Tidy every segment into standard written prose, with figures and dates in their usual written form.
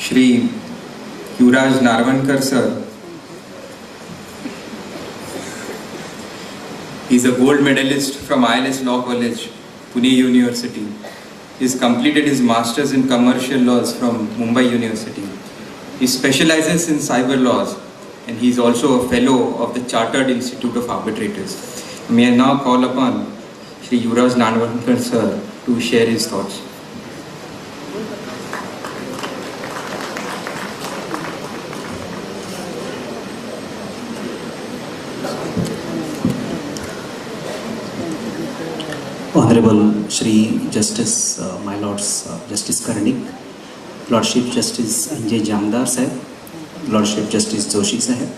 Shri Yuvraj Narvankar sir. He is a gold medalist from ILS Law College, Pune University. He has completed his Masters in Commercial Laws from Mumbai University. He specializes in cyber laws and he is also a fellow of the Chartered Institute of Arbitrators. May I now call upon Shri Yuvraj Narvankar sir to share his thoughts. Honorable Shri Justice, my Lords, Justice Karnik, Lordship Justice Anjay Jamdar Sahib, Lordship Justice Joshi Sahib,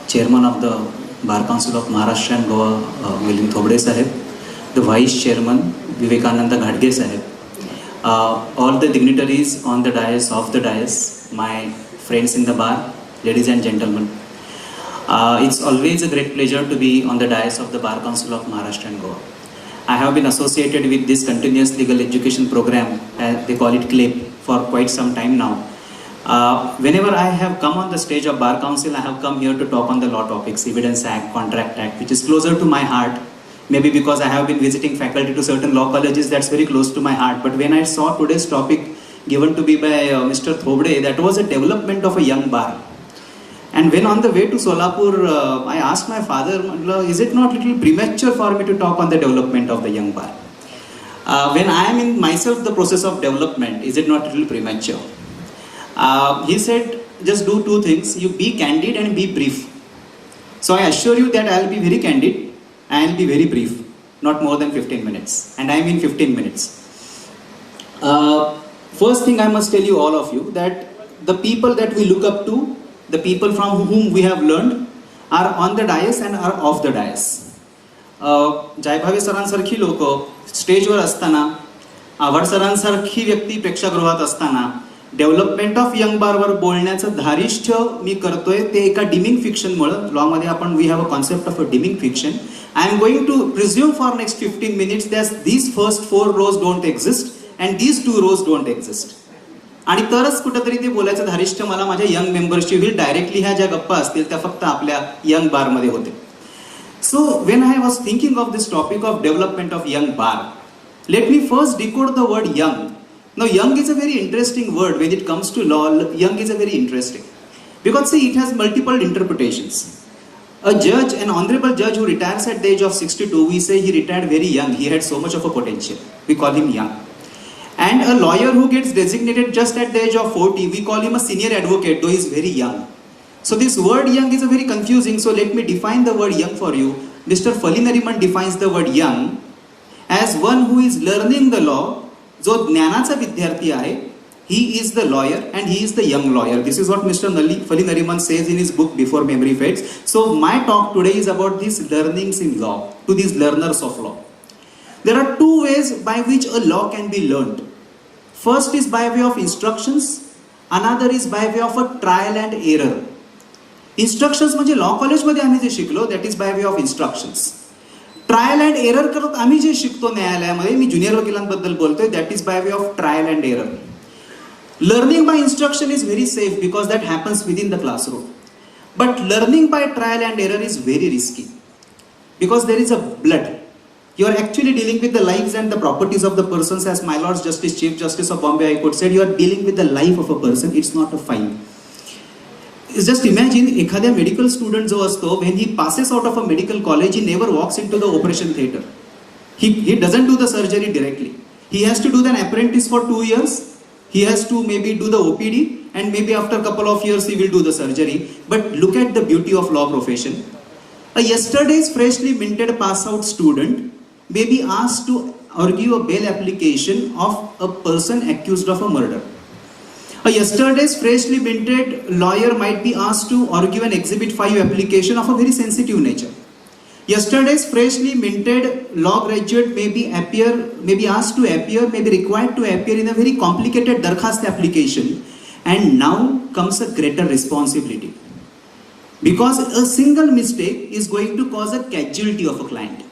Chairman of the Bar Council of Maharashtra and Goa, Milind Thobde Sahib, the Vice Chairman Vivekananda Ghadge Sahib, all the dignitaries on the dais, off the dais, my friends in the bar, ladies and gentlemen. It's always a great pleasure to be on the dais of the Bar Council of Maharashtra and Goa. I have been associated with this continuous legal education program, they call it CLEP, for quite some time now. Whenever I have come on the stage of Bar Council, I have come here to talk on the law topics, Evidence Act, Contract Act, which is closer to my heart. Maybe because I have been visiting faculty to certain law colleges, that's very close to my heart. But when I saw today's topic given to me by Mr. Thobde, that was a development of a young bar. And when on the way to Solapur, I asked my father, is it not a little premature for me to talk on the development of the young bar? When I am in myself the process of development, is it not a little premature? He said, just do two things, you be candid and be brief. So I assure you that I will be very candid, I will be very brief, not more than 15 minutes. And I am in 15 minutes. First thing I must tell you, all of you, that the people that we look up to, the people from whom we have learned are on the dais and are off the dais. Jaybhave सरांसारखी लोक स्टेजवर असताना, आव्हाड सरांसारखी व्यक्ती प्रेक्षागृहात असताना development of young बारवर बोलण्याचं धारिष्ठ्य मी करतोय ते एका dimming फिक्शनमुळे. लॉमध्ये आपण we have a concept of a deeming fiction. I am going to presume for next 15 minutes that these first 4 rows don't exist and these 2 rows don't exist. आणि तरच कुठेतरी ते बोलायचं धारिष्ठ्य मला माझ्या यंग मेंबर्सची होईल. डायरेक्टली ह्या ज्या गप्पा असतील त्या फक्त आपल्या यंग बारमध्ये होते. So when I was thinking of this topic of development of young bar, let me first decode the word young. Now, young is a very interesting word when it comes to law. Young is a very interesting because see, it has multiple interpretations. A judge, an honorable judge who retires at the age of 62, we say he retired very young. He had so much of a potential. We call him young. And a lawyer who gets designated just at the age of 40, we call him a senior advocate, though he is very young. So this word young is a very confusing. So let me define the word young for you. Mr. Falinariman defines the word young as one who is learning the law. जो ज्ञानाचा विद्यार्थी आहे, he is the lawyer and he is the young lawyer. This is what Mr. Falinariman says in his book Before Memory Fades. So my talk today is about these learnings in law, to these learners of law. There are two ways by which a law can be learned. First is by way of instructions, another is by way of a trial and error. Instructions म्हणजे law कॉलेजमध्ये आम्ही जे शिकलो, that is by way of instructions. Trial and error करत आम्ही जे शिकतो न्यायालयामध्ये, मी junior वकिलांबद्दल बोलतोय, that is by way of trial and error. Learning by instruction is very safe because that happens with in the classroom. But learning by trial and error is very risky because there is a blood. You are actually dealing with the lives and the properties of the persons, as my Lord Justice, Chief Justice of Bombay High Court said. You are dealing with the life of a person. It's not a file. Just imagine एखाद्या medical student जो असतो, when he passes out of a medical college, he never walks into the operation theater. He doesn't do the surgery directly. He has to do an apprentice for 2 years. He has to maybe do the OPD and maybe after a couple of years he will do the surgery. But look at the beauty of law profession. A yesterday's freshly minted pass out student may be asked to argue a bail application of a person accused of a murder. A yesterday's freshly minted lawyer might be asked to argue an Exhibit 5 application of a very sensitive nature. Yesterday's freshly minted law graduate may be asked to appear, may be required to appear in a very complicated darkhast application, and now comes a greater responsibility. Because a single mistake is going to cause a casualty of a client.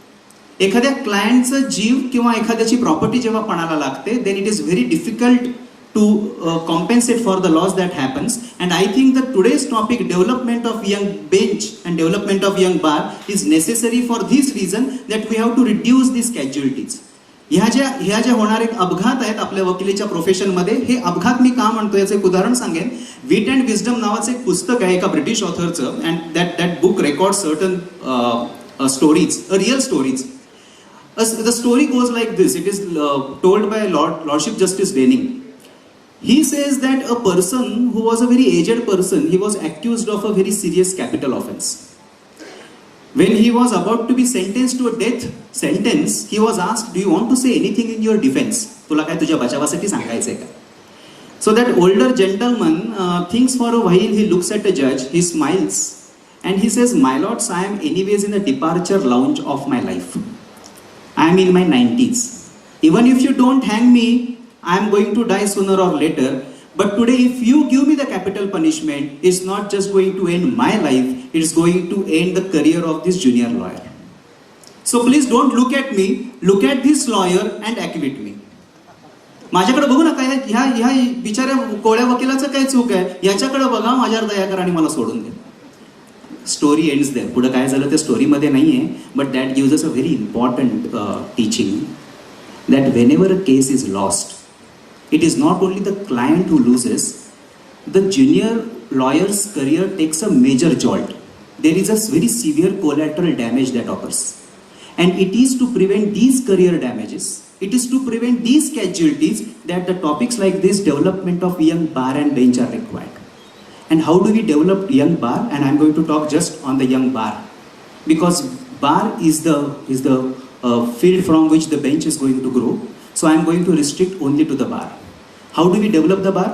एखाद्या क्लायंटचा जीव किंवा एखाद्याची property जेव्हा पणाला लागते, then it is very difficult to compensate for the loss that happens. And I think that today's topic, development of young bench and development of young bar, is necessary for this reason that we have to reduce these casualties. ह्या ज्या होणारे अपघात आहेत आपल्या वकिलीच्या प्रोफेशनमध्ये, हे अपघात मी का म्हणतो याचं एक उदाहरण सांगेन. विट अँड विजडम नावाचं एक पुस्तक आहे एका ब्रिटिश ऑथरचं, and that book record certain stories, real stories. The story goes like this. It is told by Lordship Justice Denning. He says that a person who was a very aged person, he was accused of a very serious capital offense. When he was about to be sentenced to a death sentence, he was asked, "Do you want to say anything in your defense?" तुला काय तुझ्या बचावासाठी सांगायचंय का? So that older gentleman thinks for a while. He looks at the judge, he smiles, and he says, "My lords, I am anyways in the departure lounge of my life. I am in my 90s. Even if you don't hang me, I am going to die sooner or later. But today, if you give me the capital punishment, it's not just going to end my life, it's going to end the career of this junior lawyer. So please don't look at me, look at this lawyer and acquit me." माझ्याकडे बघू नका, ह्या बिचाऱ्या कोळ्या वकिलाचं काय चूक आहे, याच्याकडे बघा, माझ्यावर दया करा आणि मला सोडून दे. Story ends there. पुढे काय झालं ते स्टोरीमध्ये नाही आहे, but that gives us a very important teaching that when ever a case is lost, it is not only the client who loses, the junior lawyer's career takes a major jolt. There is a very severe collateral damage that occurs. And it is to prevent these career damages, it is to prevent these casualties that the topics like this, development of young bar and bench, are required. And how do we develop young bar? And I'm going to talk just on the young bar, because bar is the field from which the bench is going to grow. So I'm going to restrict only to the bar. How do we develop the bar?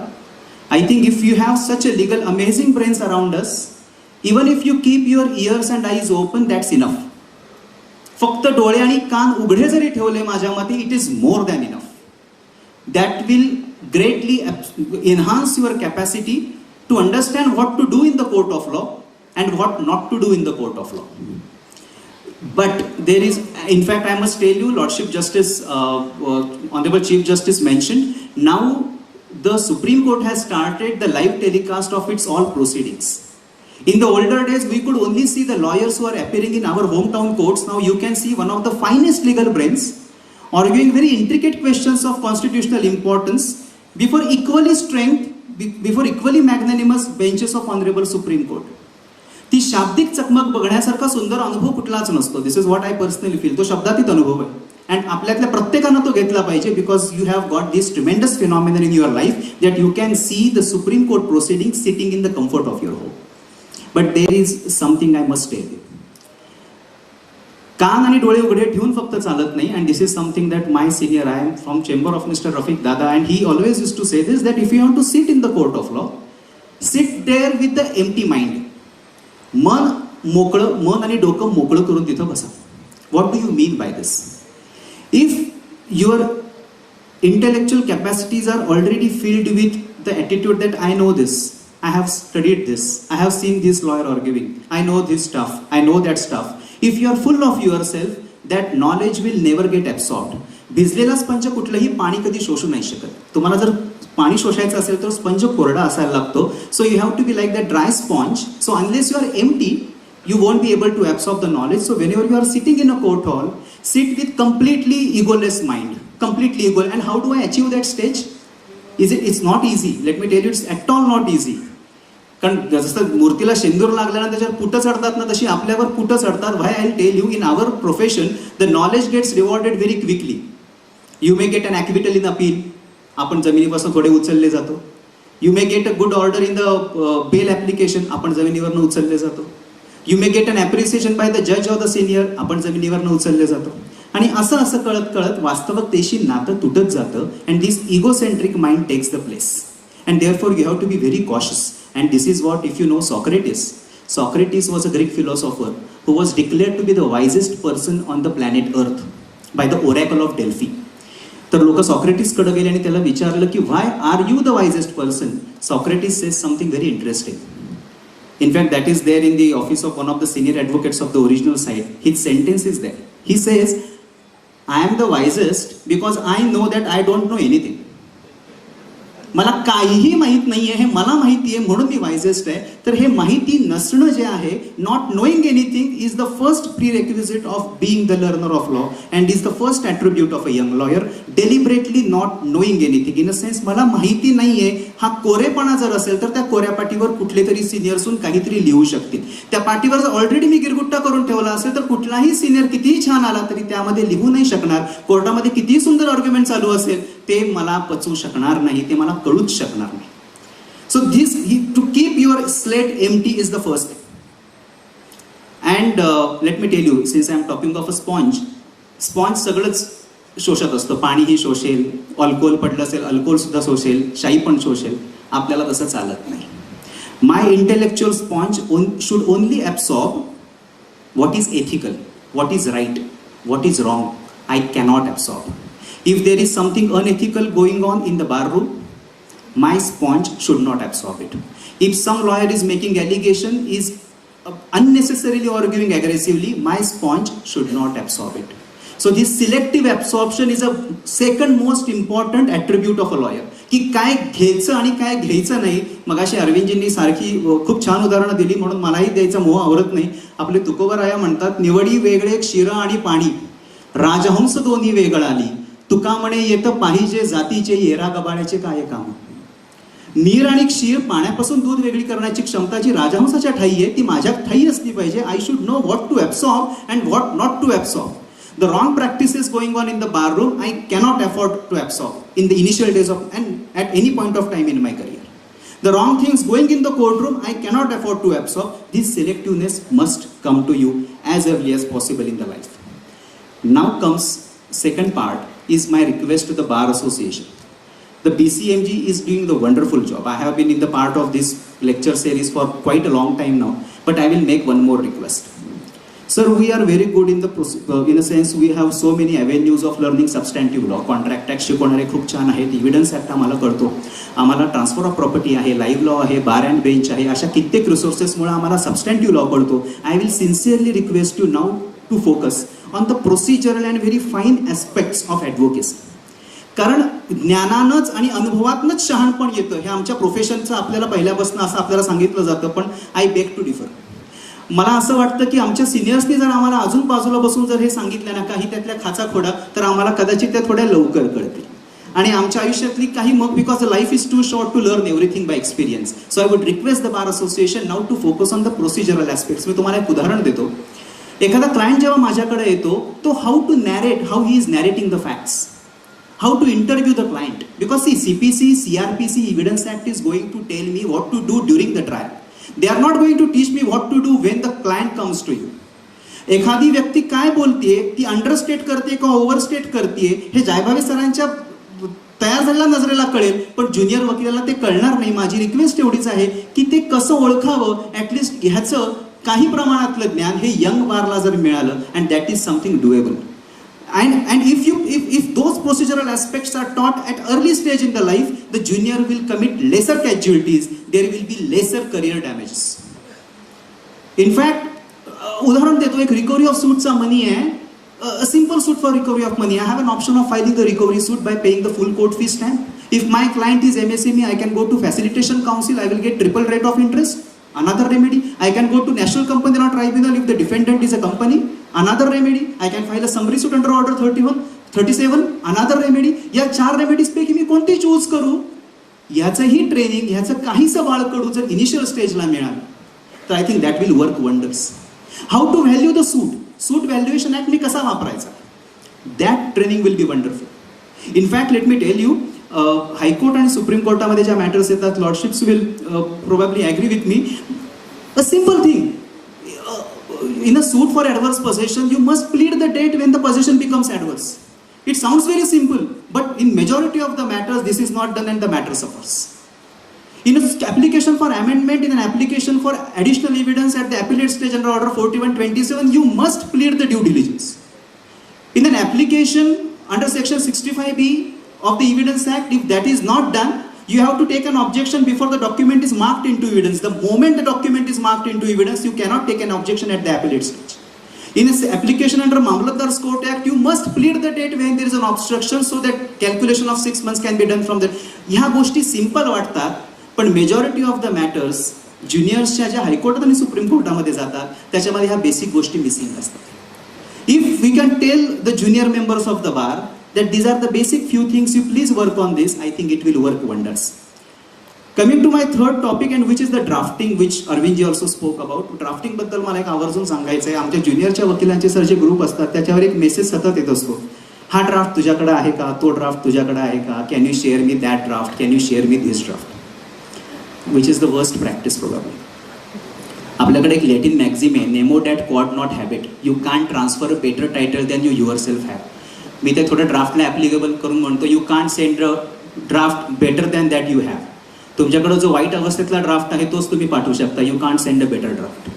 I think if you have such a legal amazing brains around us, even if you keep your ears and eyes open, that's enough. फक्त डोळे आणि कान उघडे जरी ठेवले माझ्या मते, it is more than enough. That will greatly enhance your capacity to understand what to do in the court of law and what not to do in the court of law. But there is, in fact, I must tell you, Lordship Justice, Honorable Chief Justice mentioned, now the Supreme Court has started the live telecast of its all proceedings. In the older days, we could only see the lawyers who are appearing in our hometown courts. Now you can see one of the finest legal brains arguing very intricate questions of constitutional importance before equally magnanimous benches of Honorable Supreme Court. ती शाब्दिक चकमक बघण्यासारखा सुंदर अनुभव कुठलाच नसतो. This is what I personally feel. तो शब्दातीत अनुभव आहे, अँड आपल्यातल्या प्रत्येकानं तो घेतला पाहिजे, because you have got this tremendous phenomenon in your life that you can see the supreme court proceeding sitting in the comfort of your home. But there is something I must tell you. कान आणि डोळे उघडे ठेवून फक्त चालत नाही, and this is something that my senior, I am from chamber of mister Rafiq Dada, and he always use to say this, that if you want to sit in the court of law, sit there with the empty mind. मन आणि डोकं मोकळं करून तिथं बसा. What do you mean by this? If your intellectual capacities are already filled with the attitude that I know this, I have studied this, I have seen this lawyer arguing, I know this stuff, I know that stuff. If you are full of yourself, that knowledge will never get absorbed. भिजलेला sponge कुठलंही पाणी कधी शोषू नाही शकत. तुम्हाला जर पाणी शोषायचं असेल तर स्पंज कोरडा असायला लागतो. So you have to be like that dry sponge. So unless you are empty, you won't be able to absorb the knowledge. So whenever you are sitting in a court hall, sit with completely egoless mind, completely ego. And how do I achieve that stage? It's not easy. Let me tell you, it's at all not easy. कारण जसं मूर्तीला शेंदूर लागल्यानं त्याच्यावर पुटं चढतात ना, तशी आपल्यावर पुटं चढतात. Why I tell you, in our profession the knowledge gets rewarded very quickly. You may get an acquittal in appeal, आपण जमिनीपासून थोडे उचलले जातो. You may get a good order in the bail application, आपण जमिनीवरनं उचलले जातो. You may get an appreciation by the जज ऑफ द सिनियर, आपण जमिनीवरनं उचलले जातो. आणि असं असं कळत कळत वास्तविकतेशी नातं तुटत जातं. And this egocentric mind takes the place. And therefore you have to be very cautious. And this is what, if you know Socrates. Socrates was a Greek philosopher who was declared to be the wisest person on the planet Earth by the Oracle of Delphi. तर लोक सॉक्रेटिसकडे गेले आणि त्याला विचारलं की why are you the wisest person? Socrates says something very interesting. In fact, that is there in the office of one of the senior advocates of the original side. His sentence is there. He says, I am the wisest because I know that I don't know anything. मला काहीही माहीत नाही आहे, हे मला माहिती आहे म्हणून मी वायझेस्ट आहे. तर हे माहिती नसणं जे आहे, not knowing anything is the first pre requisite of being the learner of law and is the first attribute of a young lawyer. Deliberately not knowing anything, in a sense मला माहिती नाही आहे हा कोरेपणा जर असेल तर त्या कोऱ्या पाटीवर कुठले तरी सिनियर्सून काहीतरी लिहू शकतील. त्या पाटीवर जर ऑलरेडी मी गिरगुट्टा करून ठेवला असेल तर कुठलाही सिनियर कितीही छान आला तरी त्यामध्ये लिहू नाही शकणार. कोर्टामध्ये कितीही सुंदर आर्ग्युमेंट चालू असेल ते मला पचवू शकणार नाही, ते मला कळूच शकणार नाही. So this to keep your slate empty is the first thing. And let me tell you, since I am talking of a sponge, sponge सगळंच शोषत असतं. पाणीही शोषेल, अल्कोहोल पडलं असेल अल्कोहोल सुद्धा शोषेल, शाई पण शोषेल. आपल्याला तसं चालत नाही. My intellectual sponge should only absorb what is ethical, what is right, what is wrong. I cannot absorb. If there is something unethical going on in the bar room, my sponge should not absorb it. If some lawyer is making allegation, is unnecessarily arguing aggressively, my sponge should not absorb it. So this selective absorption is a second most important attribute of a lawyer. की काय घ्यायचं आणि काय घ्यायचं नाही. मगाशी अरविंदजींनी सारखी खूप छान उदाहरणं दिली म्हणून मलाही द्यायचा मोह आवरत नाही. आपले तुकोबराया म्हणतात, निवडी वेगळे क्षीर आणि पाणी, राजहंस दोन्ही वेगळाली, तुका म्हणे येतं पाहिजे जातीचे, येरा गबाळ्याचे काय काम. नीर आणि क्षीर, पाण्यापासून दूध वेगळी करण्याची क्षमता जी राजहंसाच्या ठाई आहे ती माझ्या ठाई असली पाहिजे. I should know what to absorb and what not to absorb. The wrong practices going on in the bar room, I cannot afford to absorb in the initial days of and at any point of time in my career. The wrong things going in the courtroom, I cannot afford to absorb. This selectiveness must come to you as early as possible in the life. Now comes second part, is my request to the Bar Association. The BCMG is doing the wonderful job. I have been in the part of this lecture series for quite a long time now, but I will make one more request. Sir, we are very good in a sense we have so many avenues of learning substantive law. Contract tax शिकवणारे खूप छान आहेत, evidence act आम्हाला कळतो, आम्हाला transfer of property आहे, live law आहे, bar and bench आहे, अशा कित्येक रिसोर्सेसमुळे आम्हाला सबस्टॅन्टिव्ह लॉ कळतो. I will sincerely request you now to focus on the procedural and very fine aspects of advocacy. कारण ज्ञानानंच आणि अनुभवातनंच शहाणपण येतं हे आमच्या प्रोफेशनचं आपल्याला पहिल्यापासून असं आपल्याला सांगितलं जातं. पण आय बेग टू डिफर. मला असं वाटतं की आमच्या सिनियर्सनी जर आम्हाला अजून बाजूला बसून जर हे सांगितलं ना काही त्यातल्या खाचा खोडा, तर आम्हाला कदाचित त्या थोड्या लवकर कळतील. आणि आमच्या आयुष्यातली काही मग because the life is too short to learn everything by experience. So I would request the bar association now to focus on the procedural aspects. मी तुम्हाला एक उदाहरण देतो. एखादा क्लायंट जेव्हा माझ्याकडे येतो तो how to narrate, how he is narrating the facts, how to interview the client. Because CPC, CRPC, Evidence Act is going to tell me what to do during the trial. They are not going to teach me what to do when the client comes to you. एखादी व्यक्ती काय बोलतेय, ती understate करते का ओव्हरस्टेट करते, हे जायभावी सरांच्या तयार झालेल्या नजरेला कळेल, पण ज्युनियर वकिलाला ते कळणार नाही. माझी रिक्वेस्ट एवढीच आहे की ते कसं ओळखावं, ॲटलिस्ट ह्याचं काही प्रमाणातलं ज्ञान हे यंग बारला जर मिळालं, and that is something doable. And if those procedural aspects are taught at early stage in the life, the junior will commit lesser casualties, there will be lesser career damages. In fact, उदाहरण देतो, एक recovery of सूटचा money आहे, a simple suit for recovery of money. I have an option of filing the recovery suit by paying the full court fee stamp. If my client is MSME, I can go to facilitation council, I will get triple rate of interest. Another remedy, I can go to National Company Law Tribunal if the defendant is a company. Another remedy, I can file a summary suit under Order 37. Another remedy. या 4 remedies पैकी मी कोणती choose करू? याचंही training, ह्याचं काहीसं बाळकडू जर initial स्टेजला मिळालं तर I think that will work wonders. How to value the suit valuation act मी कसा वापरायचा, that training will be wonderful. In fact let me tell you, high court आणि सुप्रीम कोर्टामध्ये ज्या मॅटर्स येतात, lordships will probably agree with me. A simple thing, in a suit for adverse possession, you must plead the date when the possession becomes adverse. It sounds very simple, but in majority of the matters, this is not done and the matter suffers. In an application for amendment, in an application for additional evidence at the appellate stage under Order 4127, you must plead the due diligence. In an application under Section 65B of the Evidence Act, if that is not done, you have to take an objection before the document is marked into evidence. The moment the document is marked into evidence, you cannot take an objection at the appellate stage. In an application under Mamlatdar's Court Act, you must plead the date when there is an obstruction so that calculation of 6 months can be done from that. ह्या गोष्टी simple वाटतात, पण majority of the matters ज्युनियर्सच्या ज्या हायकोर्टात आणि supreme कोर्टामध्ये जातात त्याच्यामध्ये ह्या बेसिक गोष्टी मिसिंग असतात. If we can tell the junior members of the bar that these are the basic few things, you please work on this, I think it will work wonders. Coming to my third topic, and which is the drafting, which Arvindji also spoke about. Drafting बद्दल मला एक आवर्जून सांगायचं आहे. आमच्या ज्युनियरच्या वकिलांचे sir जे group असतात त्याच्यावर एक मेसेज सतत येत असतो, हा ड्राफ्ट तुझ्याकडे आहे का, तो ड्राफ्ट तुझ्याकडे आहे का, can you share me that draft, can you share me this draft, which is the worst practice probably. आपल्याकडे एक लॅटिन मॅक्झिम आहे, nemo dat quod non habet, you can transfer a better title than you yourself have. मी ते थोडं ड्राफ्टला applicable करून म्हणतो, you can send a draft better than that you have. तुमच्याकडे जो वाईट अवस्थेतला ड्राफ्ट आहे तोच तुम्ही पाठवू शकता, you can't send a better draft.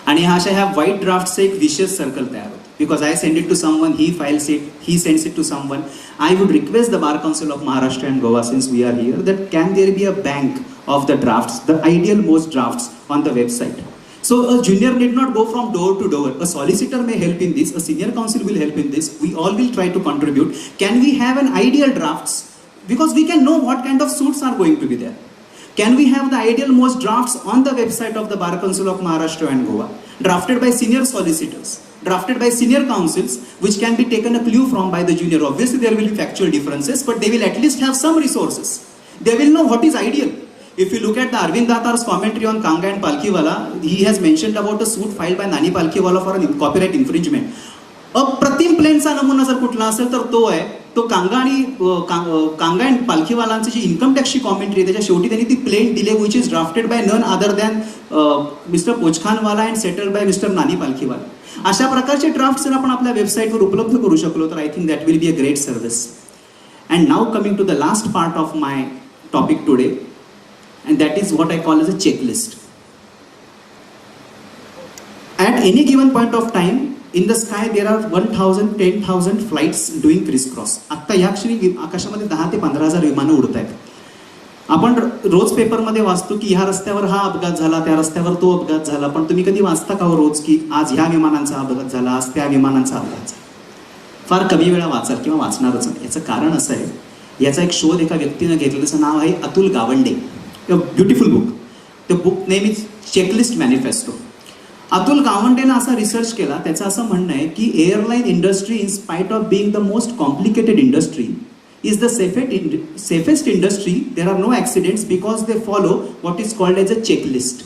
आणि ह्या वाईट ड्राफ्टचं एक विशेष सर्कल तयार होतं, because I send it to someone, he files it, he sends it to someone. I would request the bar council of Maharashtra and Goa, since we are here, that can there be a bank of the drafts, the ideal most drafts on the website. So a junior need not go from door to door. A solicitor may help in this, a senior counsel will help in this. We all will try to contribute. Can we have an ideal drafts? Because we can know what kind of suits are going to be there. Can we have the ideal most drafts on the website of the Bar Council of Maharashtra and Goa, drafted by senior solicitors, drafted by senior counsels, which can be taken a clue from by the junior. Obviously there will be factual differences, but they will at least have some resources. They will know what is ideal. If you look at the Arvind Datar's commentary on Kanga and Palkhiwala, he has mentioned about a suit filed by Nani Palkhiwala for a copyright infringement. अप्रतिम प्लेनचा नमुना जर कुठला असेल तर तो आहे, तो Kanga and पालखीवालांची जी इन्कम टॅक्सची कॉमेंट्री आहे त्याच्या शेवटी त्यांनी ती प्लेन दिले, which is drafted by none other than mister Pochkhanawala and settled by mister Nani Palkhivala. अशा प्रकारचे ड्राफ्ट जर आपण आपल्या वेबसाईटवर उपलब्ध करू शकलो तर I think that will be a great service. And now coming to the last part of my topic today, and that is what I call as a checklist. At any given point of time in the sky there are 1,000, 10,000 flights doing crisscross. आता या क्षणी आकाशामध्ये 10 ते 15,000 विमानं उडत आहेत. आपण रोज पेपरमध्ये वाचतो की ह्या रस्त्यावर हा अपघात झाला, त्या रस्त्यावर तो अपघात झाला, पण तुम्ही कधी वाचता का हो रोज की आज ह्या विमानांचा अपघात झाला, आज त्या विमानांचा अपघात झाला? फार कमी वेळा वाचाल किंवा वाचणारच नाही. याचं कारण असं आहे, याचा एक शोध एका व्यक्तीनं घेतलं, त्याचं नाव आहे Atul Gawande. A beautiful book. The book name is Checklist Manifesto. Atul गावंडेनं असा रिसर्च केला, त्याचं असं म्हणणं आहे की airline industry in spite of being the most complicated industry is the safest industry. There are no accidents because they follow what is called as a checklist.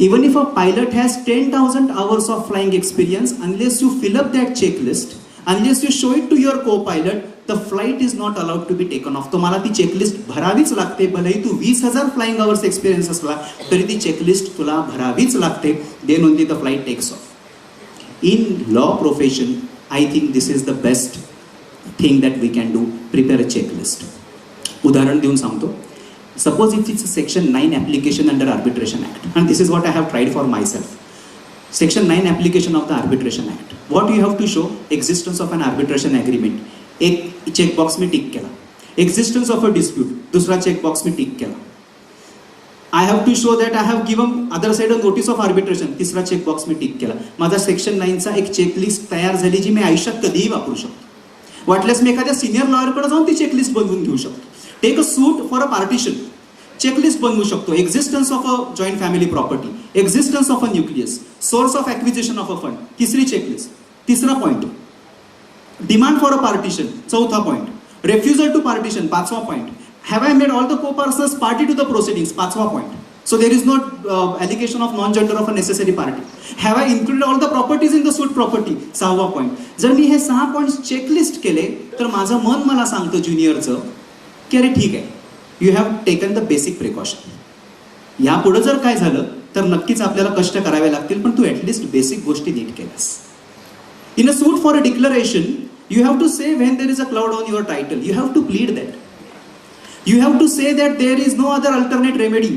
Even if a pilot has 10,000 hours of flying experience, unless you fill up that checklist, unless you show it to your co-pilot, the flight is not allowed to be taken off. तुम्हाला ती checklist भरावीच लागते. भलेही तू 20,000 flying hours experience असला तरी ती checklist तुला भरावीच लागते. Then only the flight takes off. In law profession I think this is the best thing that we can do, prepare a checklist. उदाहरण देऊन सांगतो. Suppose if it's section 9 application under arbitration act, and this is what I have tried for myself. Section 9 application of the arbitration act. What you have to show? Existence of an arbitration agreement. एक checkbox मी टिक केला. Existence of a dispute. दुसरा checkbox मी टिक केला. I have to show that I have given other side a notice of arbitration. तिसरा checkbox मी टिक केला. माझा section 9चा एक checklist तयार झाली जी मी आयुष्यात कधीही वापरू शकतो. वाटल्यास मी एखाद्या सिनियर लॉयरकडे जाऊन ती चेकलिस्ट बनवून घेऊ शकतो. Take a suit for a partition. Checklist बनवू शकतो. Existence of a joint family property, existence of a nucleus, source of acquisition of a fund, तिसरी चेकलिस्ट. तिसरा point demand for a partition, चौथा पॉईंट. रेफ्युजल टू पार्टिशन, पाचवा point. Have I made all the coparceners party to the proceedings, पाचवा point. So there is no allegation of non joinder of a necessary party. Have I included all the properties in the suit property, 6वा point. जर मी हे 6 points checklist केले तर माझं मन मला सांगतं ज्युनियरचं की अरे ठीक आहे, you have taken the basic precaution. यापुढं जर काय झालं तर नक्कीच आपल्याला कष्ट करावे लागतील, पण तू ॲटलिस्ट बेसिक गोष्टी नीट केल्यास. In a suit for a declaration you have to say when there is a cloud on your title, you have to plead that. You have to say that there is no other alternate remedy.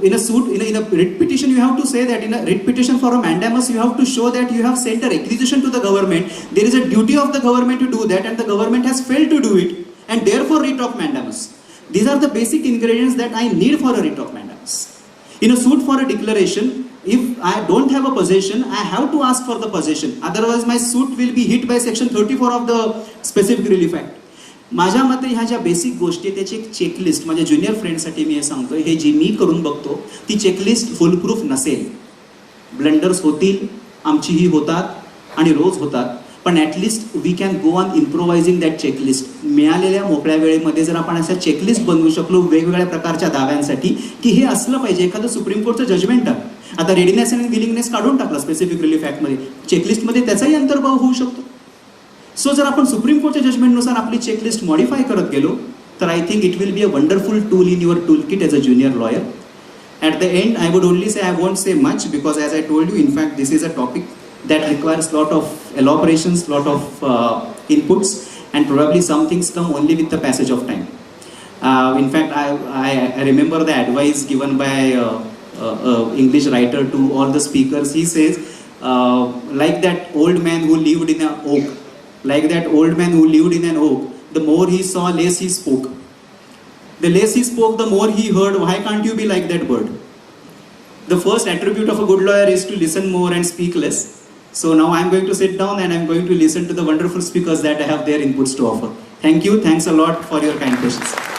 In a suit, in a writ petition, you have to say that. In a writ petition for a mandamus, you have to show that you have sent a requisition to the government. There is a duty of the government to do that, and the government has failed to do it, and therefore writ of mandamus. These are the basic ingredients that I need for a writ of mandamus. In a suit for a declaration, if I don't have a possession, I have to ask for the possession. Otherwise, my suit will be hit by section 34 of the specific relief act. माझ्या मते ह्या ज्या basic गोष्टी आहेत त्याची एक checklist माझ्या junior फ्रेंडसाठी मी हे सांगतोय, हे जी मी करून बघतो ती चेकलिस्ट फुलप्रूफ नसेल. ब्लंडर्स होतील, आमचीही होतात आणि रोज होतात, पण at least we can go on improvising that checklist. मिळालेल्या मोकळ्या वेळेमध्ये जर आपण अशा चेकलिस्ट बनवू शकलो वेगवेगळ्या प्रकारच्या दाव्यांसाठी की हे असलं पाहिजे, एखादं सुप्रीम कोर्टचं जजमेंट आहे, आता रेडीनेस आणि विलिंगनेस काढून टाकला स्पेसिफिक रिलीफ ॲक्टमध्ये, चेकलिस्टमध्ये त्याचाही अंतर्भाव होऊ शकतो. सो जर आपण सुप्रीम कोर्टच्या जजमेंटनुसार आपली चेकलिस्ट मॉडिफाय करत गेलो तर I think it will be a wonderful tool in your toolkit as a junior lawyer. At the end, I would only say I won't say much because, as I told you, in fact, this is a topic that requires lot of elaborations, lot of inputs, and probably some things come only with the passage of time. In fact, I remember the advice given by English writer to all the speakers. He says, like that old man who lived in an oak, like that old man who lived in an oak, the more he saw, less he spoke. The less he spoke, the more he heard. Why can't you be like that bird? The first attribute of a good lawyer is to listen more and speak less. So now I'm going to sit down and I'm going to listen to the wonderful speakers that I have their inputs to offer. Thank you. Thanks a lot for your kind questions.